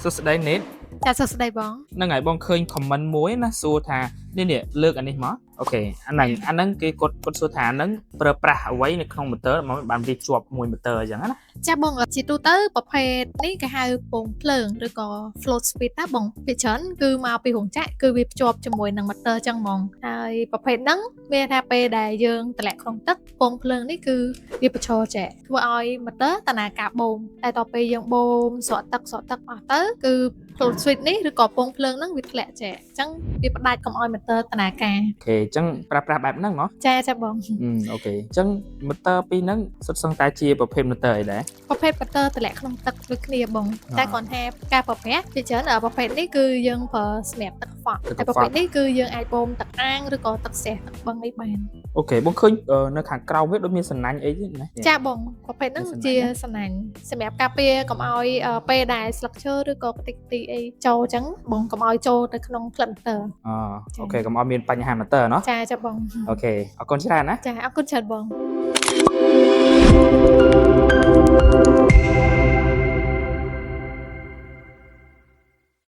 សុស្ដីនេះ ចាសួស្ដីបង ហ្នឹងហើយបងឃើញ comment មួយណាសួរថានេះលើកអានេះមកអូខេអាហ្នឹងគេគាត់សួរថាហ្នឹងប្រើប្រាស់អ្វីនៅក្នុង motor មកបានវាជាប់មួយ motor អញ្ចឹងណា ចាបងជាទូទៅប្រភេទនេះគេហៅពងភ្លើងឬក៏ float speed ណាបងពីច្រើនគឺមកពីរោងចក្រគឺវាភ្ជាប់ជាមួយនឹង motor អញ្ចឹងហ្មងហើយប្រភេទហ្នឹងមានថាពេលដែលយើងតម្លាក់ក្នុងទឹកពងភ្លើងនេះគឺវាបញ្ឈរចែកធ្វើឲ្យ motor តាណាការបូមតែដល់ពេលយើងបូមស្រក់ទឹកអស់ទៅគឺ float speed នេះឬក៏ពងភ្លើងហ្នឹងវាធ្លាក់ចែកអញ្ចឹងវាផ្ដាច់កុំឲ្យ motor តាណាការ អូខេអញ្ចឹងប្រើប្រាស់បែបហ្នឹងហ៎ ចាបង អូខេអញ្ចឹង motor ពីរហ្នឹងសុទ្ធសឹងតែជាប្រភេទ motor អីដែរ ប្រភេទ motor តម្លាក់ក្នុងទឹកដូចគ្នាបងតែគ្រាន់ថាការប្រើប្រាស់ជាច្រើនប្រភេទនេះគឺយើងប្រើសម្រាប់ទឹកខ្វក់តែប្រភេទនេះគឺយើងអាចបូមទឹកអាងឬក៏ទឹកស្រះទឹកបឹងនេះបាន អូខេបងឃើញនៅខាងក្រោមវាដូចមានសំណាញ់អីទេណា ចាបងប្រភេទហ្នឹងជាសំណាញ់សម្រាប់ការពារកុំឲ្យពេលដែលស្លឹកឈើឬក៏កតិកទីអីចូលអញ្ចឹងបងកុំឲ្យចូលទៅក្នុងផ្លិត motor អូខេកុំឲ្យមានបញ្ហា motor เนาะ ចាបង អូខេអរគុណច្រើនណា ចាអរគុណច្រើនបង